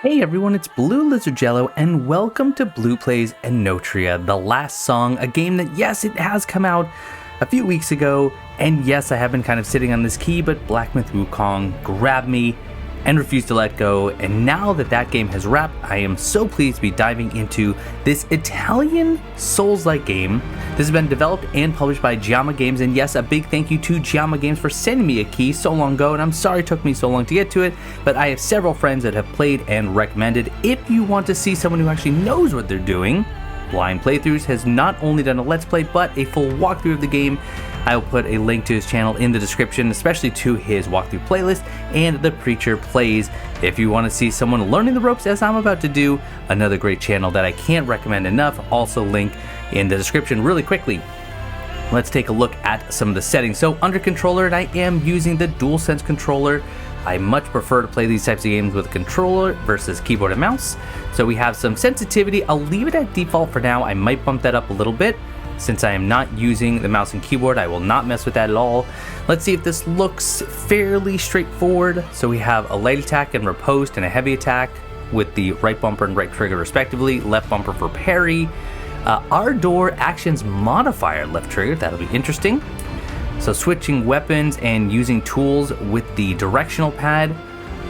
Hey everyone, it's BlueLizardJello, and welcome to Blue Plays Enotria, The Last Song, a game that, yes, it has come out a few weeks ago, and yes, I have been kind of sitting on this key, but Black Myth Wukong grabbed me and refused to let go, and now that that game has wrapped, I am so pleased to be diving into this Italian Souls-like game. This has been developed and published by Giamma Games, and yes, a big thank you to Giamma Games for sending me a key so long ago, and I'm sorry it took me so long to get to it, but I have several friends that have played and recommended. If you want to see someone who actually knows what they're doing, Blind Playthroughs has not only done a Let's Play, but a full walkthrough of the game. I will put a link to his channel in the description, especially to his walkthrough playlist and the Preacher Plays. If you want to see someone learning the ropes as I'm about to do, another great channel that I can't recommend enough, also link in the description. Really quickly, let's take a look at some of the settings. So under controller, and I am using the DualSense controller. I much prefer to play these types of games with a controller versus keyboard and mouse. So we have some sensitivity. I'll leave it at default for now. I might bump that up a little bit. Since I am not using the mouse and keyboard, I will not mess with that at all. Let's see if this looks fairly straightforward. So we have a light attack and riposte and a heavy attack with the right bumper and right trigger respectively. Left bumper for parry. Ardore actions modifier left trigger, that'll be interesting. So switching weapons and using tools with the directional pad.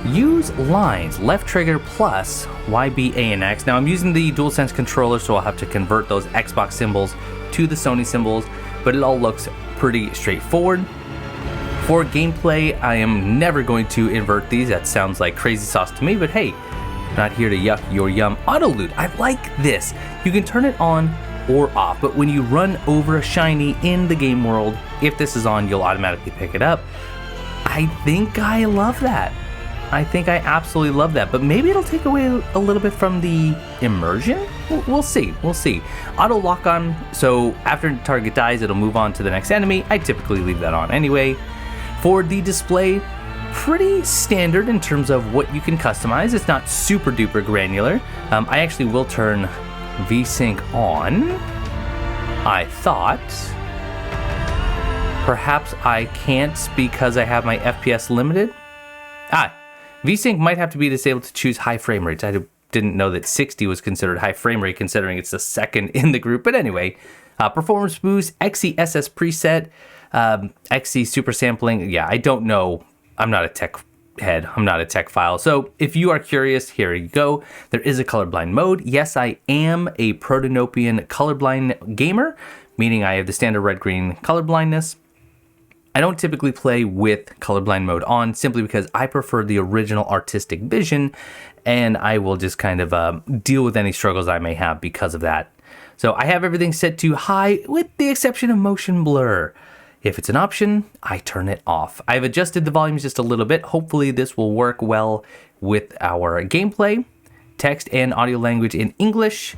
Use lines, left trigger plus YB, A, and X. Now I'm using the DualSense controller, so I'll have to convert those Xbox symbols to the Sony symbols, but it all looks pretty straightforward. For gameplay, I am never going to invert these. That sounds like crazy sauce to me, but hey, not here to yuck your yum. Auto loot, I like this. You can turn it on or off, but when you run over a shiny in the game world, if this is on, you'll automatically pick it up. I think I love that. I think I absolutely love that, but maybe it'll take away a little bit from the immersion? We'll see, we'll see. Auto lock on, so after the target dies, it'll move on to the next enemy. I typically leave that on anyway. For the display, pretty standard in terms of what you can customize. It's not super duper granular. I actually will turn VSync on. I thought perhaps I can't because I have my FPS limited. VSync might have to be disabled to choose high frame rates. I didn't know that 60 was considered high frame rate considering it's the second in the group. But anyway, performance boost, XeSS preset, XE super sampling. Yeah, I don't know. I'm not a tech head. I'm not a tech file. So if you are curious, here you go. There is a colorblind mode. Yes, I am a Protonopian colorblind gamer, meaning I have the standard red-green colorblindness. I don't typically play with colorblind mode on simply because I prefer the original artistic vision, and I will just kind of deal with any struggles I may have because of that. So I have everything set to high with the exception of motion blur. If it's an option, I turn it off. I've adjusted the volumes just a little bit. Hopefully this will work well with our gameplay. Text and audio language in English,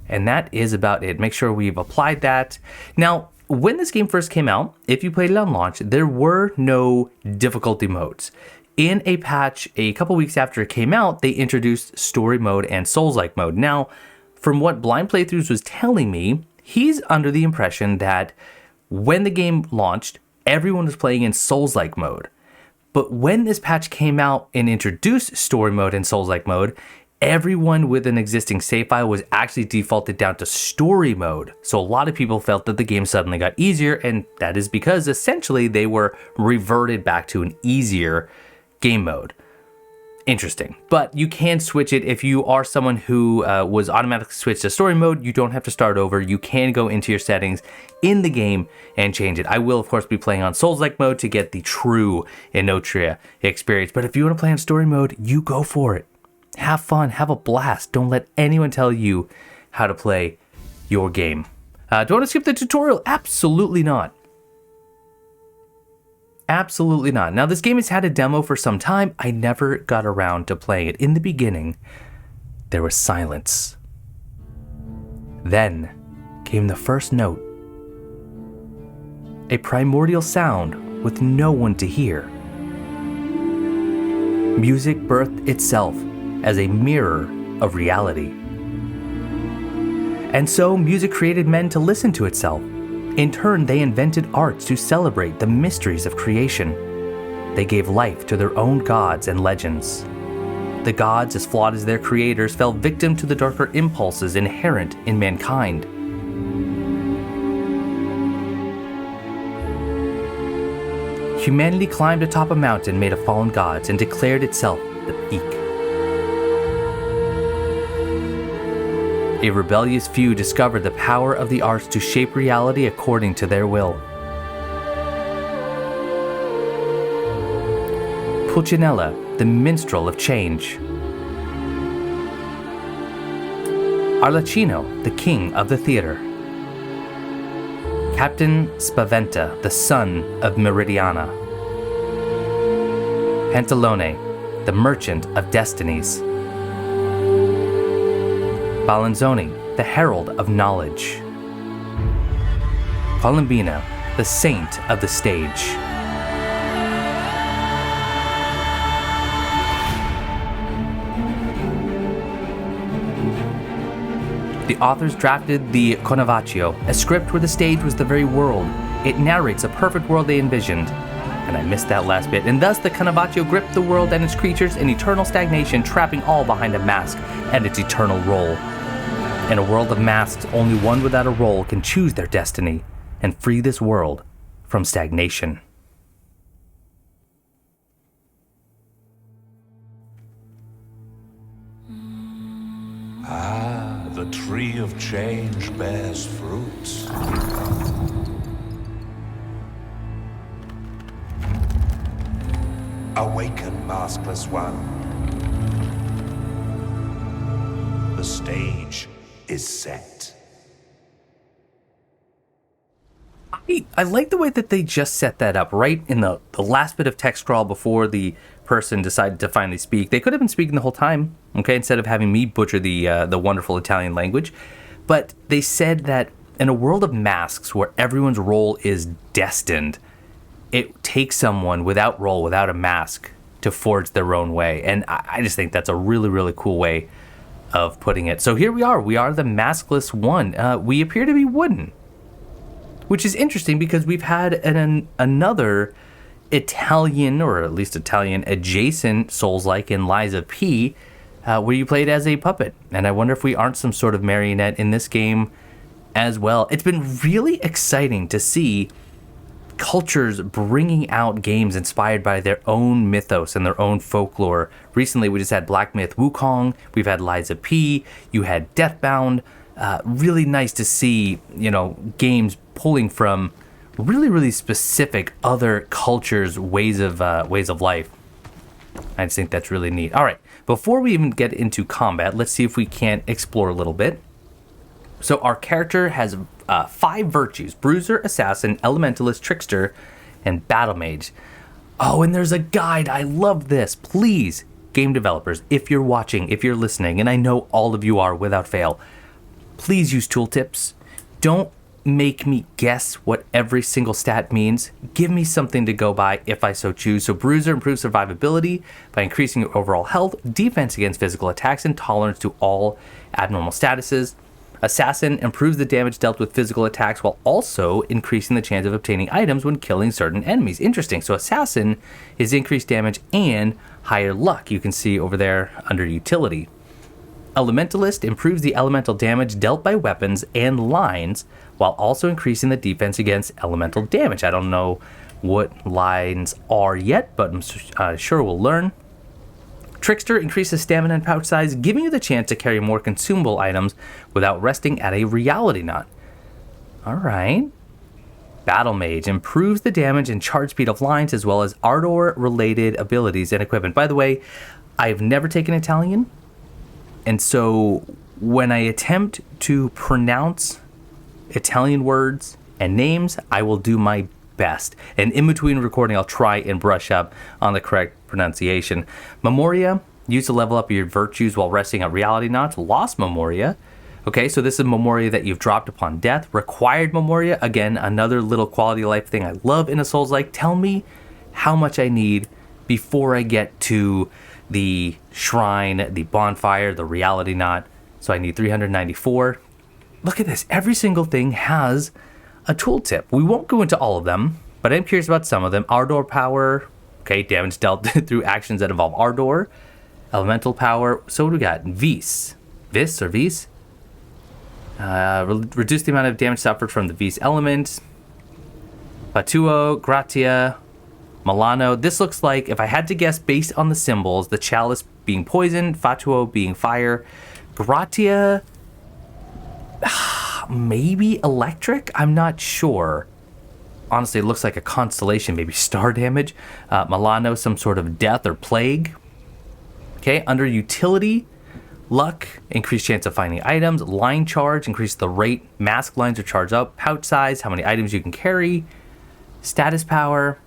and that is about it. Make sure we've applied that. Now, when this game first came out, if you played it on launch, there were no difficulty modes. In a patch a couple weeks after it came out, they introduced story mode and Soulsike mode. Now, from what Blind Playthroughs was telling me, he's under the impression that when the game launched, everyone was playing in Soulsike mode. But when this patch came out and introduced story mode and Soulsike mode, everyone with an existing save file was actually defaulted down to story mode. So a lot of people felt that the game suddenly got easier, and that is because essentially they were reverted back to an easier game mode. Interesting. But you can switch it if you are someone who was automatically switched to story mode. You don't have to start over. You can go into your settings in the game and change it. I will, of course, be playing on Souls-like mode to get the true Enotria experience. But if you want to play on story mode, you go for it. Have fun, have a blast. Don't let anyone tell you how to play your game. Do I want to skip the tutorial? Absolutely not. Absolutely not. Now, this game has had a demo for some time. I never got around to playing it. In the beginning, there was silence. Then came the first note. A primordial sound with no one to hear. Music birthed itself as a mirror of reality. And so music created men to listen to itself. In turn, they invented arts to celebrate the mysteries of creation. They gave life to their own gods and legends. The gods, as flawed as their creators, fell victim to the darker impulses inherent in mankind. Humanity climbed atop a mountain made of fallen gods and declared itself the peak. A rebellious few discovered the power of the arts to shape reality according to their will. Pulcinella, the minstrel of change. Arlecchino, the king of the theater. Captain Spaventa, the son of Meridiana. Pantalone, the merchant of destinies. Balanzoni, the herald of knowledge. Columbina, the saint of the stage. The authors drafted the Canovaccio, a script where the stage was the very world. It narrates a perfect world they envisioned. And I missed that last bit. And thus the Canovaccio gripped the world and its creatures in eternal stagnation, trapping all behind a mask and its eternal role. In a world of masks, only one without a role can choose their destiny and free this world from stagnation. The tree of change bears fruits. Awaken, Maskless One. The stage is set. I like the way that they just set that up right in the last bit of text scrawl before the person decided to finally speak. They could have been speaking the whole time, okay, instead of having me butcher the wonderful Italian language. But they said that in a world of masks where everyone's role is destined, it takes someone without role, without a mask, to forge their own way. And I just think that's a really, really cool way of putting it. So here we are. We are the Maskless One. We appear to be wooden, which is interesting because we've had another Italian, or at least Italian adjacent Soulsike in Liza P, where you played as a puppet. And I wonder if we aren't some sort of marionette in this game as well. It's been really exciting to see cultures bringing out games inspired by their own mythos and their own folklore. Recently, we just had Black Myth Wukong. We've had Liza P. You had Deathbound. Really nice to see, games pulling from really, really specific other cultures' ways of life. I just think that's really neat. All right, before we even get into combat, let's see if we can't explore a little bit. So our character has 5 virtues: Bruiser, Assassin, Elementalist, Trickster, and Battle Mage. Oh, and there's a guide. I love this. Please, game developers, if you're watching, if you're listening, and I know all of you are without fail, please use tooltips. Don't make me guess what every single stat means. Give me something to go by if I so choose. So Bruiser improves survivability by increasing your overall health, defense against physical attacks, and tolerance to all abnormal statuses. Assassin improves the damage dealt with physical attacks while also increasing the chance of obtaining items when killing certain enemies. Interesting. So Assassin is increased damage and higher luck. You can see over there under utility. Elementalist improves the elemental damage dealt by weapons and lines while also increasing the defense against elemental damage. I don't know what lines are yet, but I'm sure we'll learn. Trickster increases stamina and pouch size, giving you the chance to carry more consumable items without resting at a reality knot. Alright. Battle Mage improves the damage and charge speed of lines as well as Ardore-related abilities and equipment. By the way, I've never taken Italian, and so when I attempt to pronounce Italian words and names, I will do my best. And in between recording, I'll try and brush up on the correct pronunciation. Memoria, used to level up your virtues while resting at reality knots. Lost Memoria. Okay, so this is Memoria that you've dropped upon death. Required Memoria, again, another little quality of life thing I love in a Souls-like. Tell me how much I need before I get to the shrine, the bonfire, the reality knot. So I need 394. Look at this. Every single thing has a tooltip. We won't go into all of them, but I'm curious about some of them. Ardore power. Okay, damage dealt through actions that involve Ardore. Elemental power. So what do we got? Vis. Vis or Vis? Reduce the amount of damage suffered from the Vis element. Fatuo, Gratia, Milano. This looks like, if I had to guess based on the symbols, the Chalice being poison, Fatuo being fire, Gratia, maybe electric? I'm not sure. Honestly, it looks like a constellation, maybe star damage. Milano, some sort of death or plague. Okay, under utility, luck, increased chance of finding items. Line charge, increase the rate mask lines are charged up. Pouch size, how many items you can carry. Status power.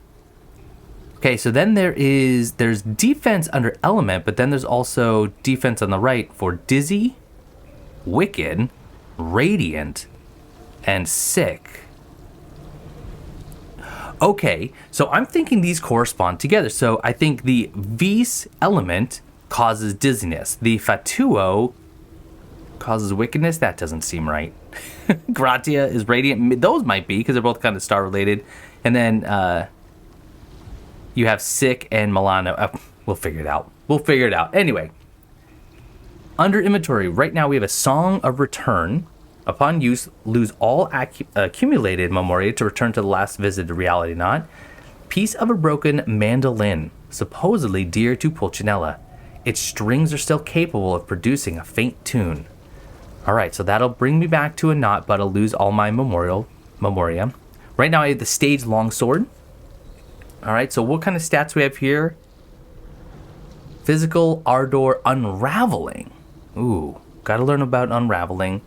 Okay, so then there's defense under element, but then there's also defense on the right for dizzy, wicked, radiant, and sick. Okay, so I'm thinking these correspond together. So I think the Vis element causes dizziness. The Fatuo causes wickedness. That doesn't seem right. Gratia is radiant. Those might be, because they're both kind of star related. And then you have sick and Milano. We'll figure it out. Anyway, under inventory, right now we have a Song of Return. Upon use, lose all accumulated memoria to return to the last visited reality knot. Piece of a broken mandolin, supposedly dear to Pulcinella. Its strings are still capable of producing a faint tune. Alright, so that'll bring me back to a knot, but I'll lose all my memoria. Right now I have the Stage Longsword. Alright, so what kind of stats we have here? Physical, Ardore, Unraveling. Ooh, gotta learn about Unraveling.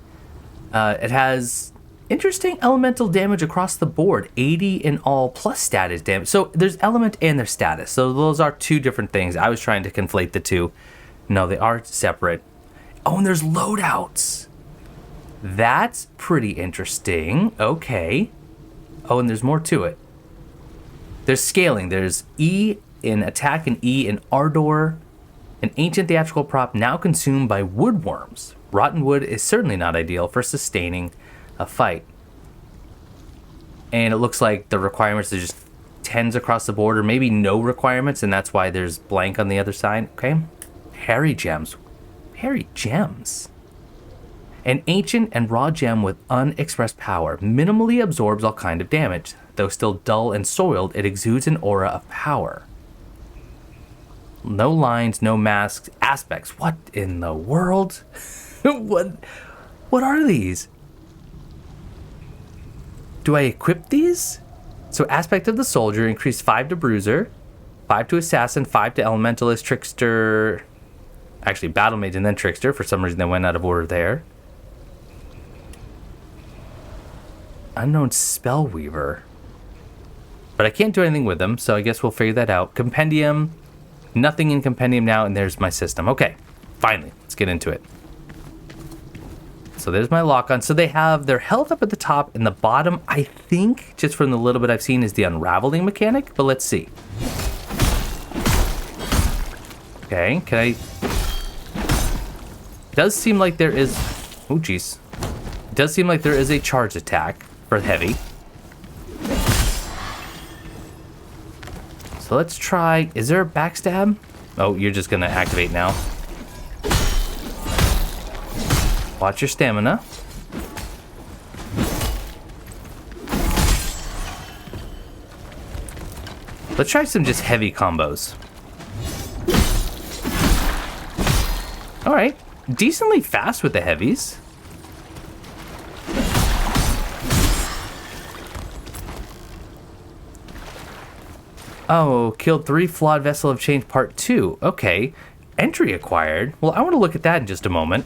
It has interesting elemental damage across the board. 80 in all plus status damage. So there's element and there's status. So those are two different things. I was trying to conflate the two. No, they are separate. Oh, and there's loadouts. That's pretty interesting. Okay. Oh, and there's more to it. There's scaling. There's E in attack and E in Ardore. An ancient theatrical prop now consumed by woodworms. Rotten wood is certainly not ideal for sustaining a fight. And it looks like the requirements are just 10s across the board, or maybe no requirements, and that's why there's blank on the other side. Okay. Harry gems. An ancient and raw gem with unexpressed power. Minimally absorbs all kind of damage. Though still dull and soiled, it exudes an aura of power. No lines, no masks, aspects. What in the world? What are these? Do I equip these? So aspect of the soldier, increased 5 to bruiser, 5 to assassin, 5 to elementalist, trickster. Actually, battle mage and then trickster. For some reason they went out of order there. Unknown spellweaver. But I can't do anything with them, so I guess we'll figure that out. Compendium. Nothing in compendium now, and there's my system. Okay, finally, let's get into it. So there's my lock-on. So they have their health up at the top, and the bottom, I think, just from the little bit I've seen, is the unraveling mechanic, but let's see. Okay, can I... Does seem like there is... Oh, jeez. Does seem like there is a charge attack for heavy. So let's try... Is there a backstab? Oh, you're just gonna activate now. Watch your stamina. Let's try some just heavy combos. Alright. Decently fast with the heavies. Oh, killed 3 flawed vessel of change part 2. Okay. Entry acquired. Well, I want to look at that in just a moment.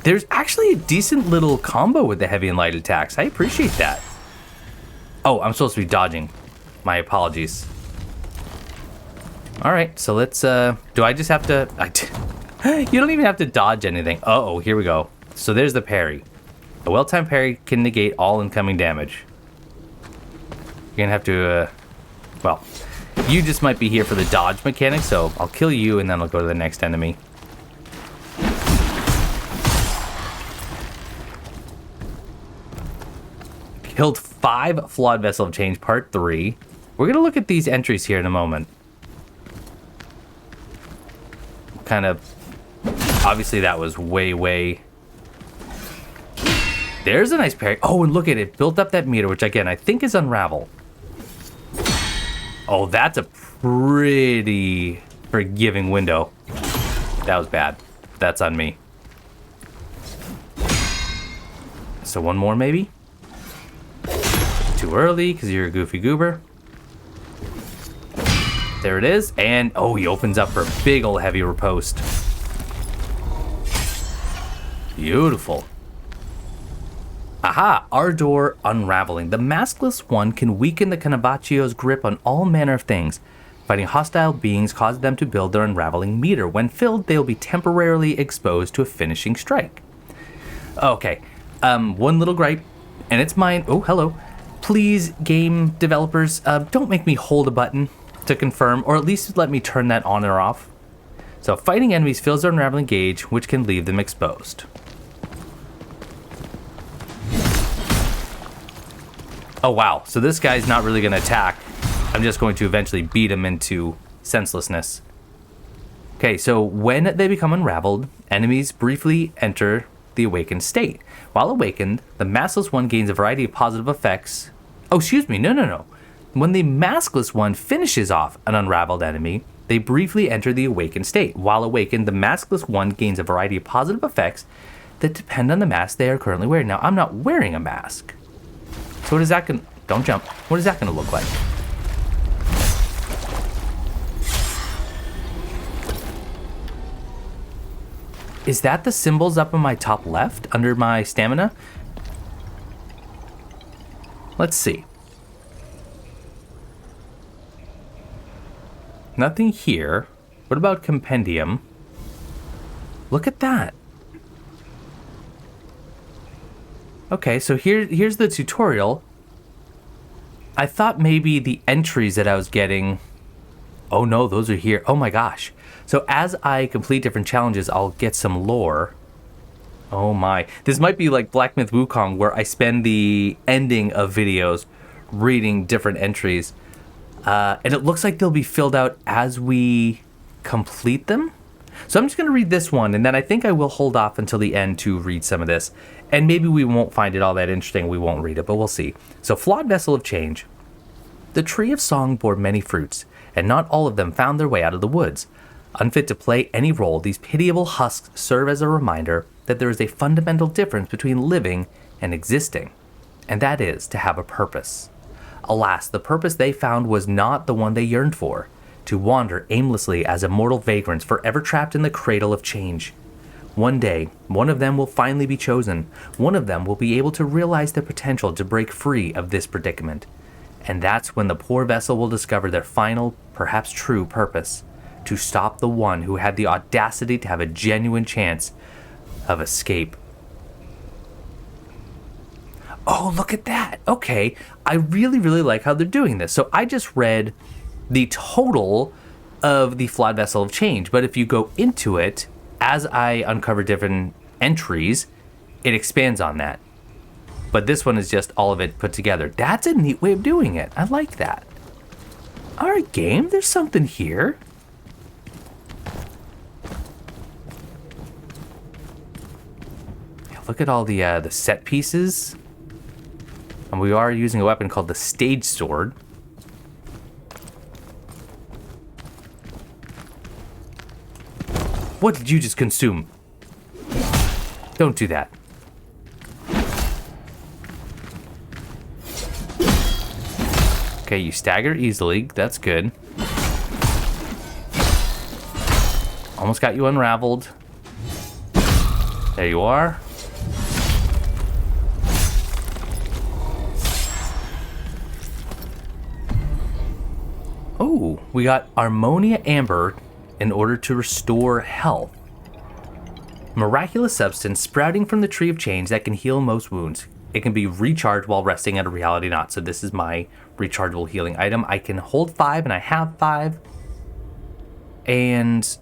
There's actually a decent little combo with the heavy and light attacks. I appreciate that. Oh, I'm supposed to be dodging. My apologies. Alright, so let's, do I just have to... You don't even have to dodge anything. Uh-oh, here we go. So there's the parry. A well-timed parry can negate all incoming damage. You're gonna have to, well, you just might be here for the dodge mechanic, so I'll kill you and then I'll go to the next enemy. Killed 5 flawed vessel of change part 3. We're gonna look at these entries here in a moment. kind of... Obviously, that was way... There's a nice parry. Oh, and look at it. Built up that meter, which, again, I think is unravel. Oh, that's a pretty forgiving window. That was bad. That's on me. So one more, maybe? Too early, because you're a goofy goober. There it is. And, oh, he opens up for a big old heavy riposte. Beautiful. Aha! Ardore unraveling. The Maskless One can weaken the Canovaccio's grip on all manner of things. Fighting hostile beings causes them to build their unraveling meter. When filled, they'll be temporarily exposed to a finishing strike. Okay. One little gripe, and it's mine. Oh, hello. Please, game developers, don't make me hold a button to confirm, or at least let me turn that on or off. So, fighting enemies fills their unraveling gauge, which can leave them exposed. Oh, wow. So this guy's not really going to attack. I'm just going to eventually beat him into senselessness. Okay, so when they become unraveled, enemies briefly enter the awakened state. While awakened, the Maskless One gains a variety of positive effects. Oh, excuse me. No. When the Maskless One finishes off an unraveled enemy, they briefly enter the awakened state. While awakened, the Maskless One gains a variety of positive effects that depend on the mask they are currently wearing. Now, I'm not wearing a mask. So what is that going to... Don't jump. What is that going to look like? Is that the symbols up on my top left under my stamina? Let's see. Nothing here. What about compendium? Look at that. Okay, so here's the tutorial. I thought maybe the entries that I was getting... Oh no, those are here. Oh my gosh. So as I complete different challenges, I'll get some lore. Oh my. This might be like Black Myth Wukong, where I spend the ending of videos reading different entries. And it looks like they'll be filled out as we complete them. So I'm just going to read this one, and then I think I will hold off until the end to read some of this. And maybe we won't find it all that interesting. We won't read it, but we'll see. So, Flawed Vessel of Change. The tree of song bore many fruits, and not all of them found their way out of the woods. Unfit to play any role, these pitiable husks serve as a reminder that there is a fundamental difference between living and existing, and that is to have a purpose. Alas, the purpose they found was not the one they yearned for. To wander aimlessly as immortal vagrants, forever trapped in the cradle of change. One day, one of them will finally be chosen. One of them will be able to realize their potential to break free of this predicament. And that's when the poor vessel will discover their final, perhaps true purpose. To stop the one who had the audacity to have a genuine chance of escape. Oh, look at that. Okay, I really like how they're doing this. So I just read the total of the Flawed Vessel of Change, but if you go into it, as I uncover different entries, it expands on that. But this one is just all of it put together. That's a neat way of doing it. I like that. All right, game, there's something here. Look at all the set pieces. And we are using a weapon called the Stage Sword. What did you just consume? Don't do that. Okay, you stagger easily. That's good. Almost got you unraveled. There you are. Oh, we got Ammonia Amber in order to restore health. Miraculous substance sprouting from the tree of change that can heal most wounds. It can be recharged while resting at a reality knot. So this is my rechargeable healing item. I can hold 5 and I have 5. And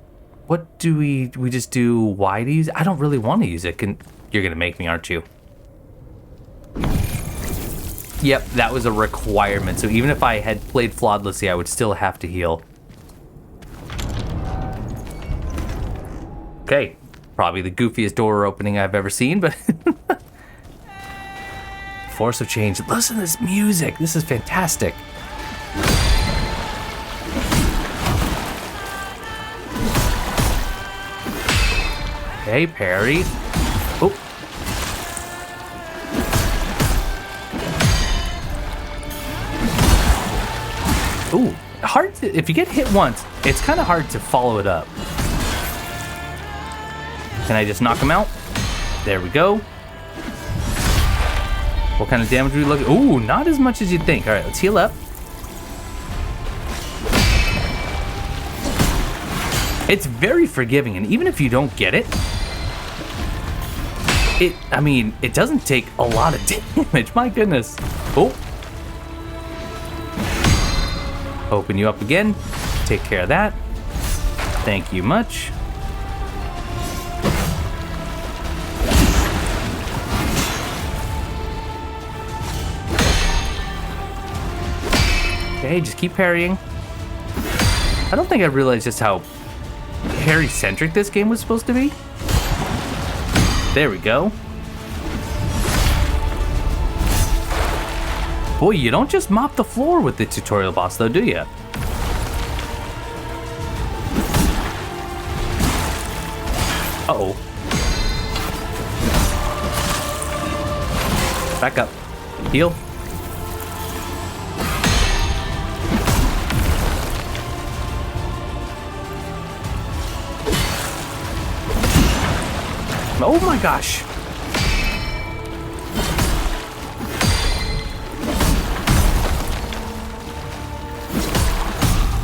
what do we just do Y to use it? I don't really want to use it. You're going to make me, aren't you? Yep, that was a requirement. So even if I had played flawlessly, I would still have to heal. Okay, probably the goofiest door opening I've ever seen, but force of change. Listen to this music. This is fantastic. Okay, parry. Oh. Ooh, hard to, if you get hit once, it's kind of hard to follow it up. Can I just knock him out? There we go. What kind of damage are we looking? Ooh, not as much as you'd think. All right, let's heal up. It's very forgiving, and even if you don't get it, I mean, it doesn't take a lot of damage. My goodness. Oh. Open you up again. Take care of that. Thank you much. Okay, just keep parrying. I don't think I realized just how parry-centric this game was supposed to be. There we go. Boy, you don't just mop the floor with the tutorial boss though, do you? Uh-oh. Back up. Heal. Oh my gosh.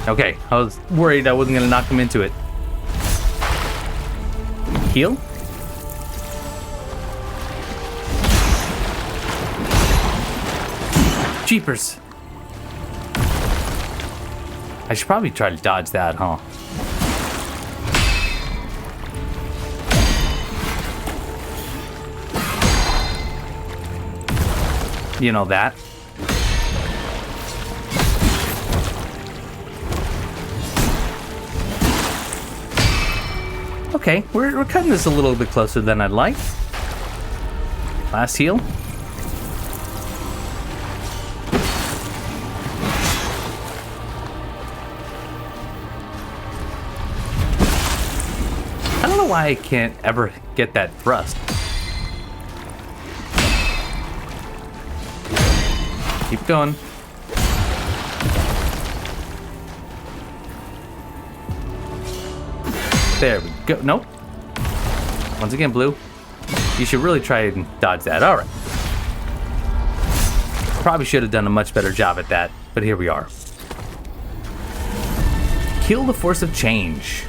Okay, I was worried I wasn't gonna knock him into it. Heal. Jeepers. I should probably try to dodge that, huh? You know that. Okay, we're cutting this a little bit closer than I'd like. Last heal. I don't know why I can't ever get that thrust. Keep going. There we go. Nope. Once again, blue. You should really try and dodge that. All right. Probably should have done a much better job at that, but here we are. Kill the force of change.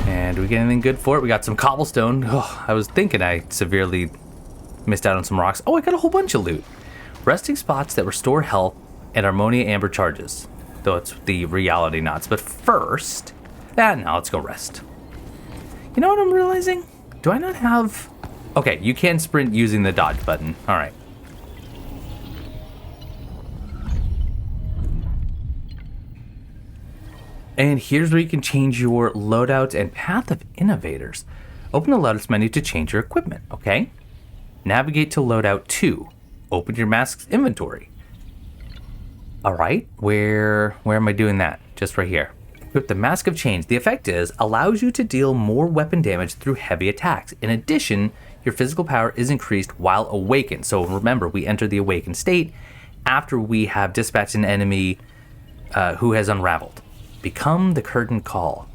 And do we get anything good for it? We got some cobblestone. Oh, I was thinking I severely missed out on some rocks. Oh, I got a whole bunch of loot. Resting spots that restore health and Harmonia Amber charges. Though it's the reality knots. But first... now let's go rest. You know what I'm realizing? Do I not have... Okay, you can sprint using the dodge button. Alright. And here's where you can change your loadout and path of innovators. Open the loadouts menu to change your equipment, okay? Navigate to loadout 2. Open your mask's inventory. Alright, where am I doing that? Just right here. Equip the Mask of Change. The effect is, allows you to deal more weapon damage through heavy attacks. In addition, your physical power is increased while awakened. So remember, we enter the awakened state after we have dispatched an enemy who has unraveled. Become the Curtain Call.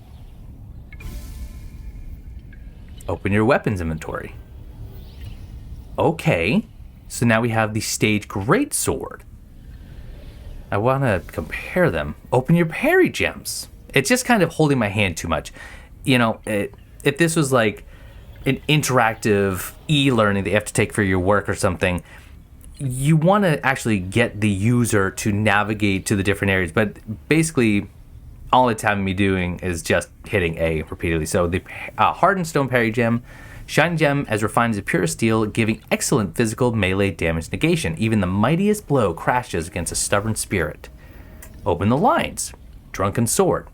Open your weapons inventory. Okay, so now we have the Stage Greatsword. I want to compare them. Open your parry gems. It's just kind of holding my hand too much. You know, if this was like an interactive e-learning that you have to take for your work or something, you want to actually get the user to navigate to the different areas. But basically, all it's having me doing is just hitting A repeatedly. So the hardened stone parry gem, shiny gem as refined as pure steel, giving excellent physical melee damage negation. Even the mightiest blow crashes against a stubborn spirit. Open the lines. Drunken sword.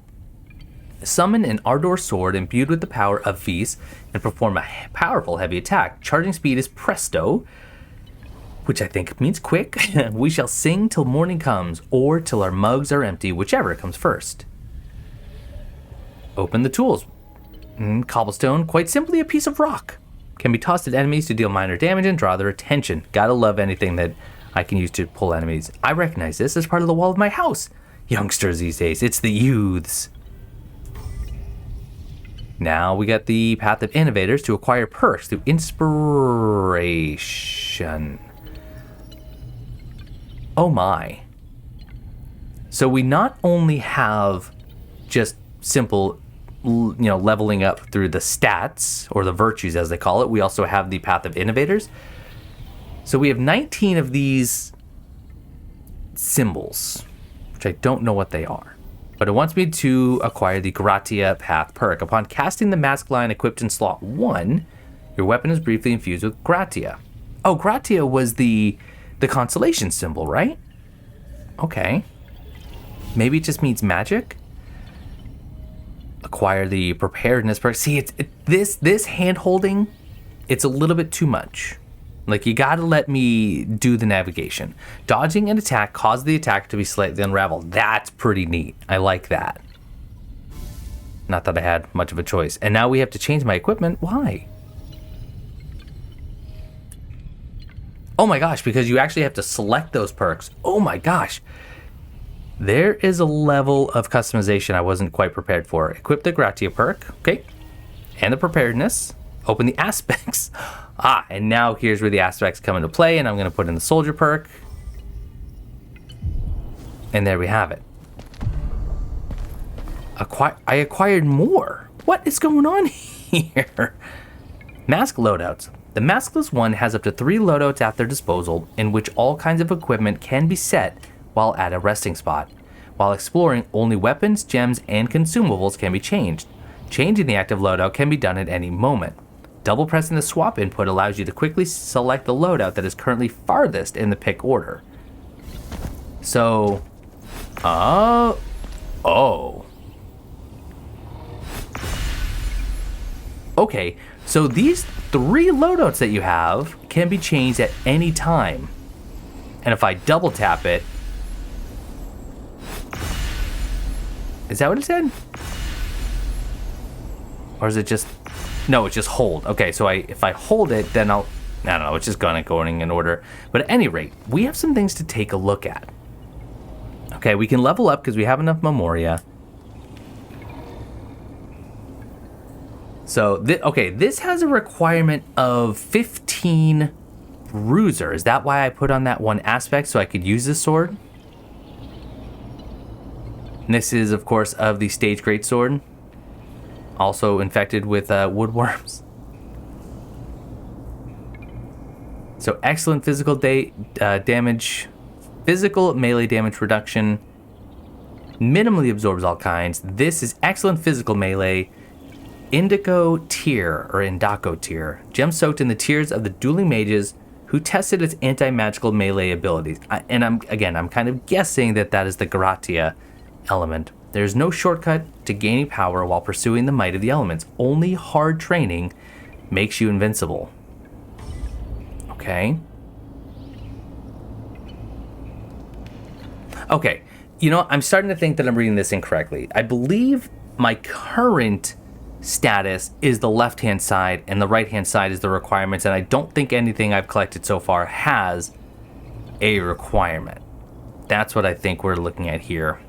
Summon an Ardore sword imbued with the power of Feast and perform a powerful heavy attack. Charging speed is Presto, which I think means quick. We shall sing till morning comes, or till our mugs are empty, whichever comes first. Open the tools. Cobblestone, quite simply a piece of rock. Can be tossed at enemies to deal minor damage and draw their attention. Gotta love anything that I can use to pull enemies. I recognize this as part of the wall of my house. Youngsters these days, it's the youths. Now we got the Path of Innovators to acquire perks through inspiration. Oh my. So we not only have just simple, leveling up through the stats, or the virtues as they call it, we also have the Path of Innovators. So we have 19 of these symbols, which I don't know what they are. But it wants me to acquire the Gratia Path perk. Upon casting the mask line equipped in slot 1, your weapon is briefly infused with Gratia. Oh, Gratia was the constellation symbol, right? Okay. Maybe it just means magic? Acquire the preparedness perk. See, this hand holding, it's a little bit too much. Like, you gotta let me do the navigation. Dodging an attack causes the attack to be slightly unraveled. That's pretty neat. I like that. Not that I had much of a choice. And now we have to change my equipment. Why? Oh my gosh, because you actually have to select those perks. Oh my gosh. There is a level of customization I wasn't quite prepared for. Equip the Gratia perk, okay, and the preparedness. Open the aspects. And now here's where the aspects come into play, and I'm going to put in the soldier perk. And there we have it. I acquired more. What is going on here? Mask loadouts. The Maskless One has up to 3 loadouts at their disposal, in which all kinds of equipment can be set while at a resting spot. While exploring, only weapons, gems, and consumables can be changed. Changing the active loadout can be done at any moment. Double pressing the swap input allows you to quickly select the loadout that is currently farthest in the pick order. So, okay, so these 3 loadouts that you have can be changed at any time. And if I double tap it, is that what it said? Or is it just, no, it's just hold. Okay, so if I hold it, then I don't know, it's just going in order. But at any rate, we have some things to take a look at. Okay, we can level up because we have enough Memoria. So, this has a requirement of 15 bruiser. Is that why I put on that one aspect so I could use this sword? And this is, of course, of the Stage Greatsword. Also infected with woodworms. So excellent physical damage, physical melee damage reduction, minimally absorbs all kinds. This is excellent physical melee, Indigo tier, gem soaked in the tears of the dueling mages who tested its anti-magical melee abilities. I'm kind of guessing that is the Gratia element. There's no shortcut to gaining power while pursuing the might of the elements. Only hard training makes you invincible. Okay. Okay, I'm starting to think that I'm reading this incorrectly. I believe my current status is the left-hand side, and the right-hand side is the requirements, and I don't think anything I've collected so far has a requirement. That's what I think we're looking at here.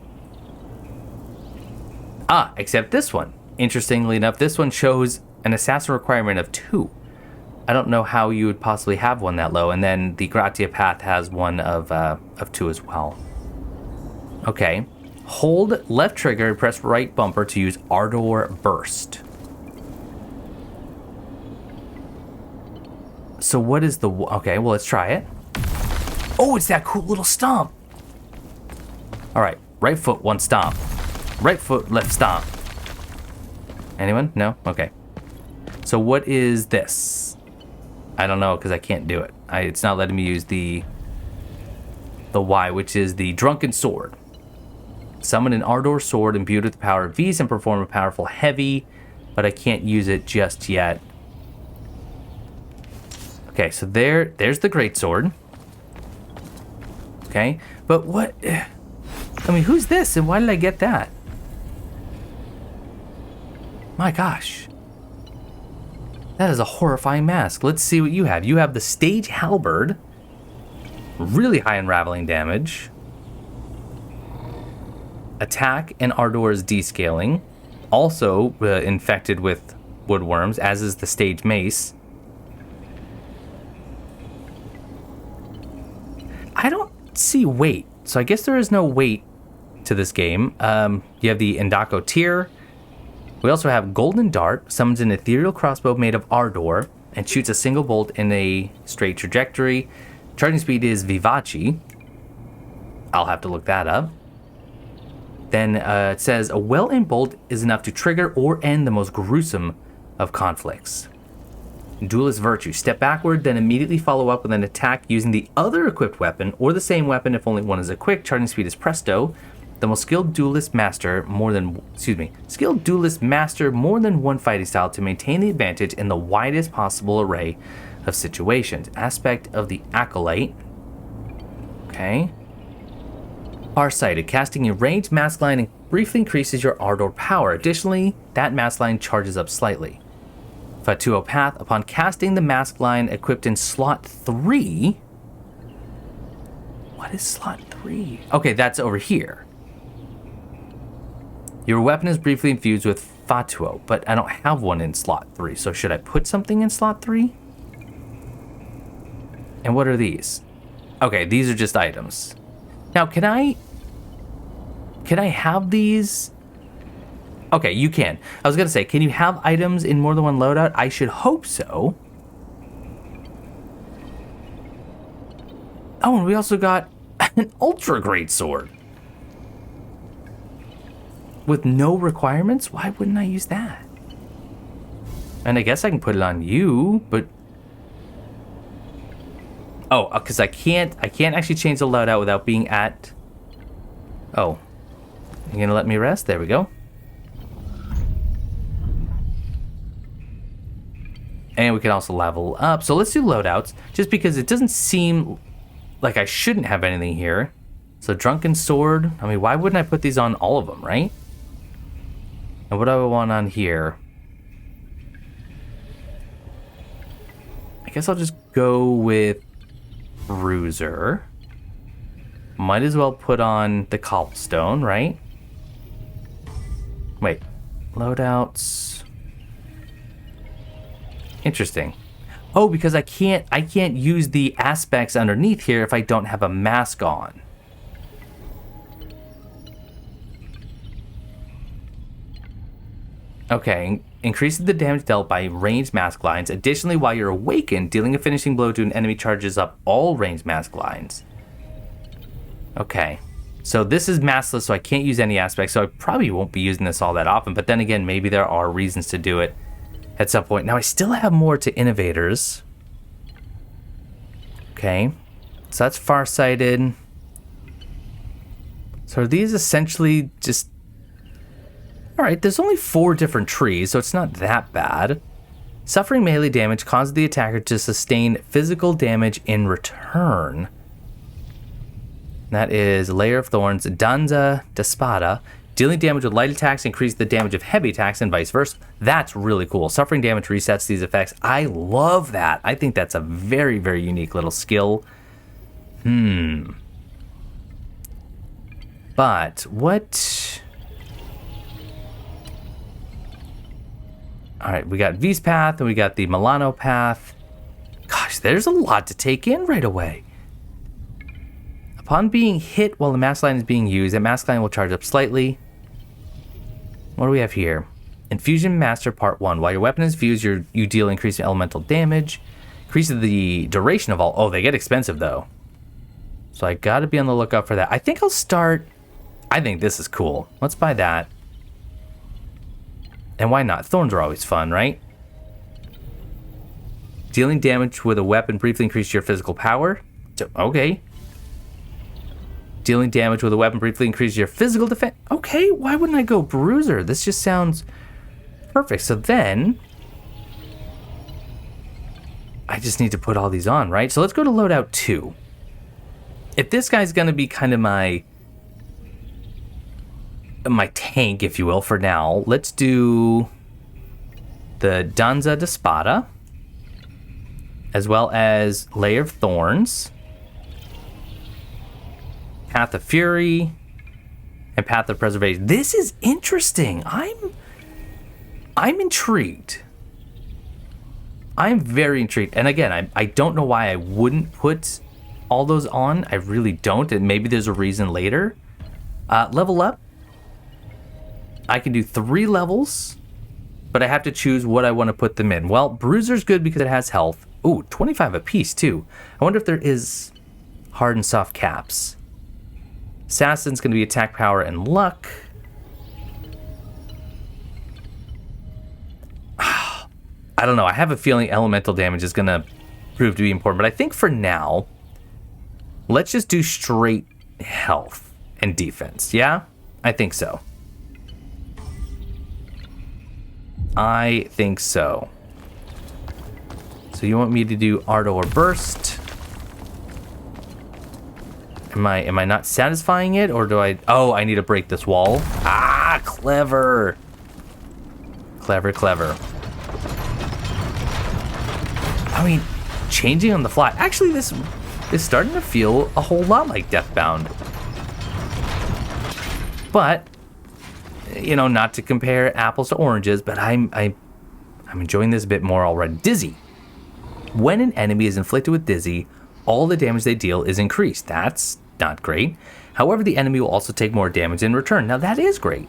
Except this one. Interestingly enough, this one shows an assassin requirement of 2. I don't know how you would possibly have one that low, and then the Gratia Path has one of 2 as well. Okay. Hold left trigger and press right bumper to use Ardore Burst. So what is the... Okay, well, let's try it. Oh, it's that cool little stomp. All right, right foot, 1 stomp. Right foot, left stomp. Anyone? No? Okay. So what is this? I don't know, because I can't do it. It's not letting me use the Y, which is the Drunken Sword. Summon an Ardore sword imbued with the power of V's and perform a powerful heavy, but I can't use it just yet. Okay, so there's the greatsword. Okay, but what? I mean, who's this and why did I get that? My gosh. That is a horrifying mask. Let's see what you have. You have the Stage Halberd. Really high unraveling damage. Attack and Ardore's descaling. Also infected with woodworms, as is the Stage Mace. I don't see weight, so I guess there is no weight to this game. You have the Endako tier. We also have Golden Dart, summons an ethereal crossbow made of Ardore, and shoots a single bolt in a straight trajectory. Charging speed is Vivace. I'll have to look that up. Then it says, a well-aimed bolt is enough to trigger or end the most gruesome of conflicts. Duelist Virtue. Step backward, then immediately follow up with an attack using the other equipped weapon, or the same weapon if only one is equipped. Charging speed is Presto. The most skilled duelist master more than one fighting style to maintain the advantage in the widest possible array of situations. Aspect of the Acolyte. Okay. Farsighted. Casting a ranged mask line briefly increases your Ardore power. Additionally, that mask line charges up slightly. Fatuopath. Upon casting the mask line equipped in slot 3. What is slot 3? Okay, that's over here. Your weapon is briefly infused with Fatuo, but I don't have one in slot 3, so should I put something in slot 3? And what are these? Okay, these are just items. Now, can I have these? Okay, you can. I was gonna say, can you have items in more than one loadout? I should hope so. Oh, and we also got an ultra great sword. With no requirements? Why wouldn't I use that? And I guess I can put it on you, but... Oh, because I can't actually change the loadout without being at... Oh. You're gonna let me rest? There we go. And we can also level up. So let's do loadouts, just because it doesn't seem like I shouldn't have anything here. So Drunken Sword. I mean, why wouldn't I put these on all of them, right? And what do I want on here? I guess I'll just go with Bruiser. Might as well put on the Cobblestone, right? Wait. Loadouts. Interesting. Oh, because I can't use the aspects underneath here if I don't have a mask on. Okay, increases the damage dealt by ranged mask lines. Additionally, while you're awakened, dealing a finishing blow to an enemy charges up all ranged mask lines. Okay, so this is maskless, so I can't use any aspects, so I probably won't be using this all that often, but then again, maybe there are reasons to do it at some point. Now, I still have more to Innovators. Okay, so that's Farsighted. So are these essentially just... Alright, there's only 4 different trees, so it's not that bad. Suffering melee damage causes the attacker to sustain physical damage in return. That is Layer of Thorns, danger.The. Dealing damage with light attacks increases the damage of heavy attacks and vice versa. That's really cool. Suffering damage resets these effects. I love that. I think that's a very, very unique little skill. But what... Alright, we got V's path and we got the Milano path. Gosh, there's a lot to take in right away. Upon being hit while the mask line is being used, that mask line will charge up slightly. What do we have here? Infusion Master Part 1. While your weapon is fused, you deal increased elemental damage. Increases the duration of all... Oh, they get expensive, though. So I gotta be on the lookout for that. I think I'll start... I think this is cool. Let's buy that. And why not? Thorns are always fun, right? Dealing damage with a weapon briefly increases your physical power. So, okay. Dealing damage with a weapon briefly increases your physical defense. Okay, why wouldn't I go Bruiser? This just sounds perfect. So then I just need to put all these on, right? So let's go to Loadout 2. If this guy's going to be kind of my tank, if you will, for now, let's do the danger.The, as well as Layer of Thorns, Path of Fury, and Path of Preservation. This is interesting. I'm intrigued. I'm very intrigued. And again, I don't know why I wouldn't put all those on. I really don't. And maybe there's a reason later. Level up. I can do 3 levels, but I have to choose what I want to put them in. Well, Bruiser's good because it has health. Ooh, 25 apiece too. I wonder if there is hard and soft caps. Assassin's going to be attack power and luck. I don't know. I have a feeling elemental damage is going to prove to be important. But I think for now, let's just do straight health and defense. Yeah? I think so. I think so. So you want me to do Ardore Burst? Am I not satisfying it, or do I... Oh, I need to break this wall. Ah, clever. Clever, clever. I mean, changing on the fly. Actually, this is starting to feel a whole lot like Deathbound. But, you know, not to compare apples to oranges, but I'm enjoying this a bit more already. Dizzy. When an enemy is inflicted with Dizzy, all the damage they deal is increased. That's not great. However, the enemy will also take more damage in return. Now, that is great.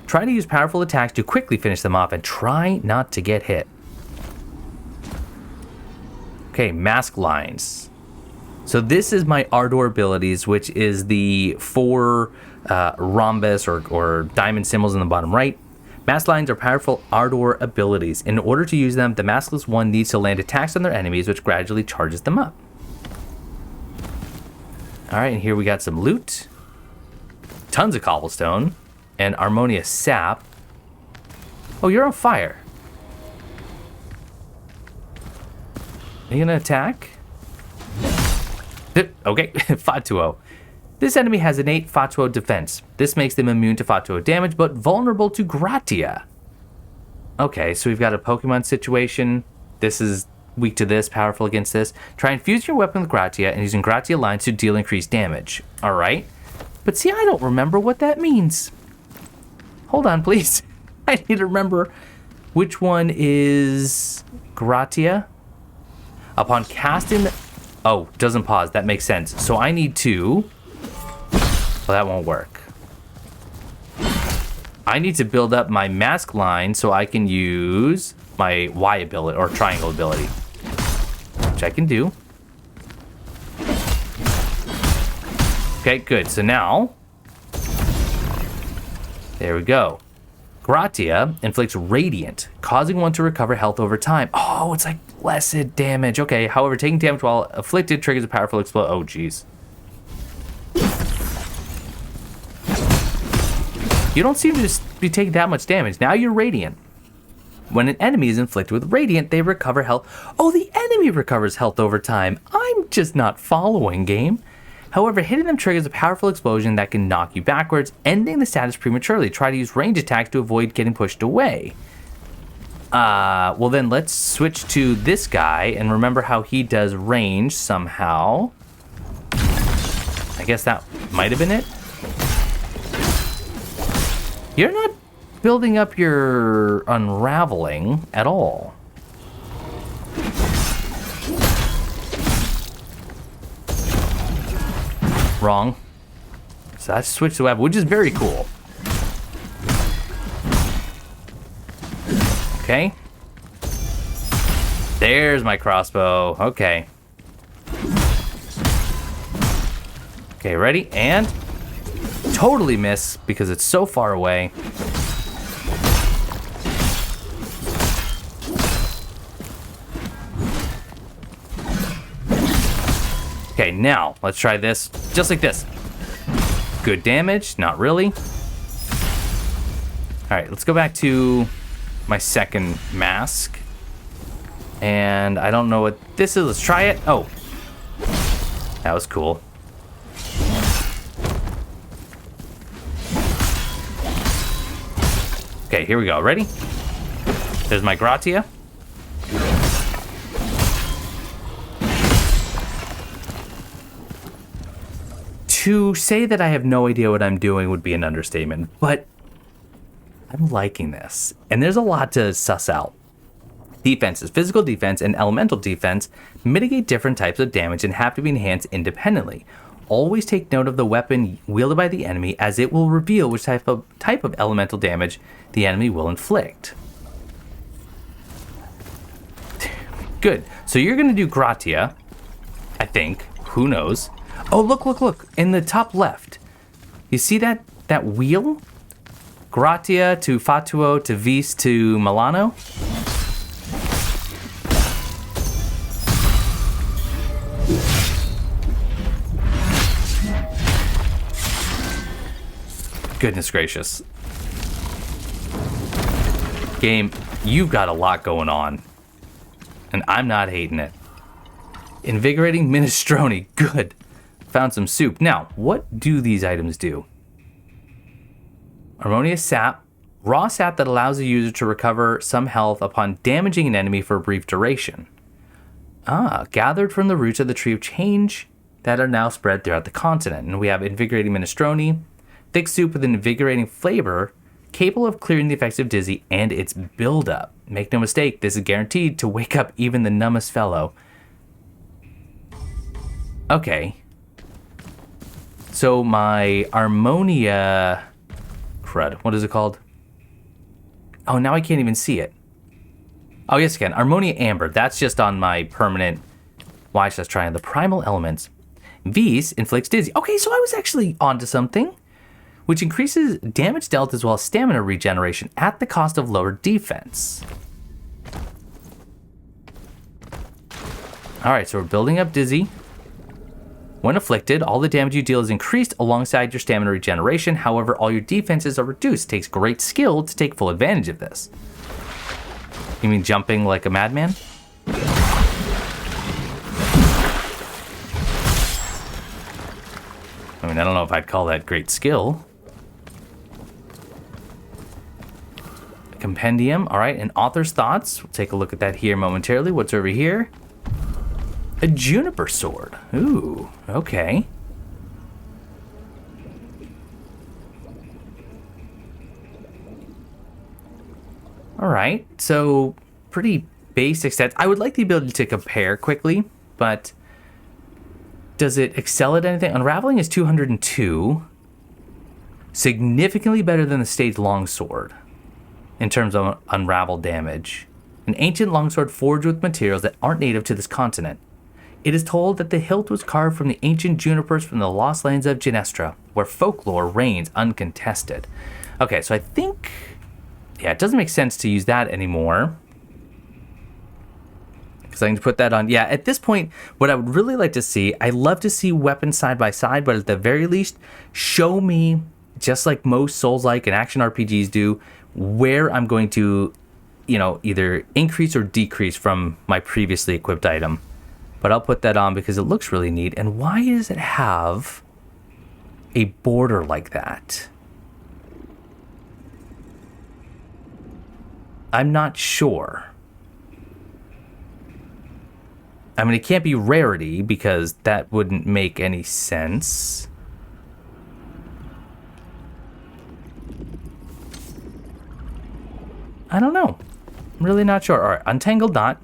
Try to use powerful attacks to quickly finish them off and try not to get hit. Okay, mask lines. So this is my Ardore abilities, which is the 4 rhombus or diamond symbols in the bottom right. Mask lines are powerful Ardore abilities. In order to use them, the Maskless One needs to land attacks on their enemies, which gradually charges them up. Alright, and here we got some loot. Tons of cobblestone. And harmonious sap. Oh, you're on fire. Are you gonna attack? Okay, Fatuo. This enemy has innate Fatuo defense. This makes them immune to Fatuo damage, but vulnerable to Gratia. Okay, so we've got a Pokemon situation. This is weak to this, powerful against this. Try and fuse your weapon with Gratia and using Gratia lines to deal increased damage. Alright. But see, I don't remember what that means. Hold on, please. I need to remember which one is Gratia. Upon casting the... Oh, doesn't pause. That makes sense. So I need to... Well, that won't work. I need to build up my mask line so I can use my Y ability, or triangle ability. Which I can do. Okay, good. So now... There we go. Gratia inflicts radiant, causing one to recover health over time. Oh, it's like blessed damage. Okay, however, taking damage while afflicted triggers a powerful explode. Oh, jeez. You don't seem to just be taking that much damage. Now you're radiant. When an enemy is inflicted with radiant, they recover health. Oh, the enemy recovers health over time. I'm just not following, game. However, hitting them triggers a powerful explosion that can knock you backwards, ending the status prematurely. Try to use range attacks to avoid getting pushed away. Well then let's switch to this guy and remember how he does range somehow. I guess that might have been it. You're not building up your unraveling at all. Wrong. So I switched the weapon, which is very cool. Okay. There's my crossbow. Okay. Okay, ready? And totally miss because it's so far away. Okay, now let's try this just like this. Good damage? Not really. Alright, let's go back to my second mask. And I don't know what this is. Let's try it. Oh. That was cool. Okay, here we go. Ready? There's my Gratia. To say that I have no idea what I'm doing would be an understatement, but I'm liking this. And there's a lot to suss out. Defenses, physical defense and elemental defense mitigate different types of damage and have to be enhanced independently. Always take note of the weapon wielded by the enemy, as it will reveal which type of elemental damage the enemy will inflict. Good. So you're going to do Gratia, I think. Who knows? Oh, look. In the top left. You see that wheel? Gratia to Fatuo to Vis to Milano. Goodness gracious. Game, you've got a lot going on. And I'm not hating it. Invigorating minestrone. Good. Found some soup. Now, what do these items do? Harmonious sap. Raw sap that allows the user to recover some health upon damaging an enemy for a brief duration. Gathered from the roots of the tree of change that are now spread throughout the continent. And we have invigorating minestrone. Thick soup with an invigorating flavor, capable of clearing the effects of dizzy and its buildup. Make no mistake, this is guaranteed to wake up even the numbest fellow. Okay. So my Armonia... crud. What is it called? Oh, now I can't even see it. Oh, yes, I can. Armonia Amber. That's just on my permanent watch list trying the primal elements. Vis inflicts dizzy. Okay, so I was actually onto something. Which increases damage dealt as well as stamina regeneration at the cost of lower defense. Alright, so we're building up Dizzy. When afflicted, all the damage you deal is increased alongside your stamina regeneration. However, all your defenses are reduced. It takes great skill to take full advantage of this. You mean jumping like a madman? I mean, I don't know if I'd call that great skill. Compendium, all right, and author's thoughts. We'll take a look at that here momentarily. What's over here? A juniper sword. Ooh, okay. All right, so pretty basic stats. I would like the ability to compare quickly, but does it excel at anything? Unraveling is 202. Significantly better than the stage longsword in terms of unravel damage. An ancient longsword forged with materials that aren't native to this continent. It is told that the hilt was carved from the ancient junipers from the lost lands of Genestra, where folklore reigns uncontested. Okay, so I think... yeah, it doesn't make sense to use that anymore. Because I can put that on... yeah, at this point, what I would really like to see... I love to see weapons side by side, but at the very least, show me, just like most Souls-like and action RPGs do, where I'm going to, you know, either increase or decrease from my previously equipped item. But I'll put that on because it looks really neat. And why does it have a border like that? I'm not sure. I mean, it can't be rarity because that wouldn't make any sense. I don't know. I'm really not sure. All right, untangled knot.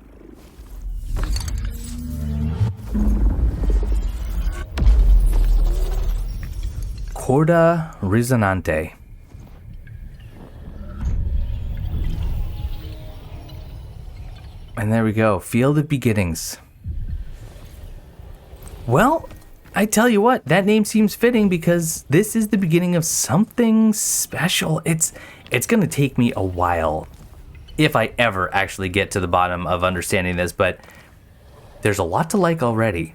Corda resonante. And there we go. Field of Beginnings. Well, I tell you what, that name seems fitting because this is the beginning of something special. It's going to take me a while if I ever actually get to the bottom of understanding this, but there's a lot to like already.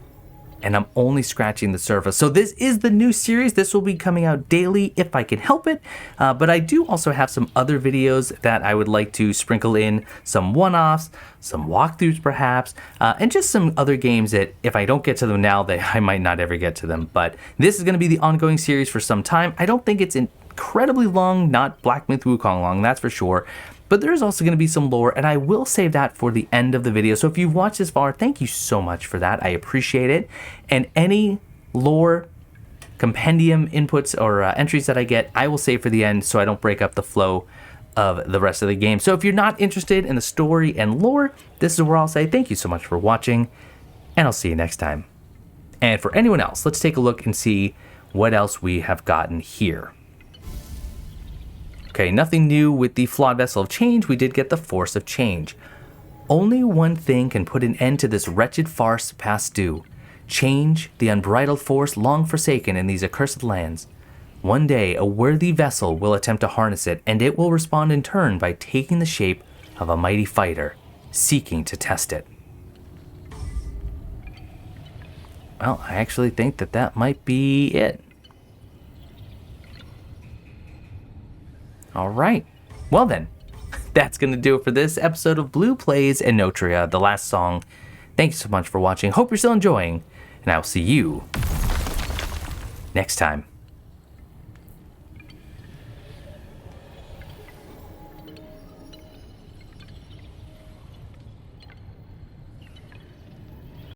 and I'm only scratching the surface. So this is the new series. This will be coming out daily if I can help it. But I do also have some other videos that I would like to sprinkle in, some one-offs, some walkthroughs perhaps, and just some other games that if I don't get to them now, I might not ever get to them. But this is going to be the ongoing series for some time. I don't think it's incredibly long, not Black Myth Wukong long, that's for sure. But there is also going to be some lore, and I will save that for the end of the video. So if you've watched this far, thank you so much for that. I appreciate it. And any lore compendium inputs or entries that I get, I will save for the end so I don't break up the flow of the rest of the game. So if you're not interested in the story and lore, this is where I'll say thank you so much for watching, and I'll see you next time. And for anyone else, let's take a look and see what else we have gotten here. Okay, nothing new with the Flawed Vessel of Change. We did get the Force of Change. Only one thing can put an end to this wretched farce past due. Change, the unbridled force long forsaken in these accursed lands. One day, a worthy vessel will attempt to harness it, and it will respond in turn by taking the shape of a mighty fighter, seeking to test it. Well, I actually think that might be it. All right. Well then, that's going to do it for this episode of Blue Plays Enotria, the last song. Thanks so much for watching. Hope you're still enjoying, and I'll see you next time.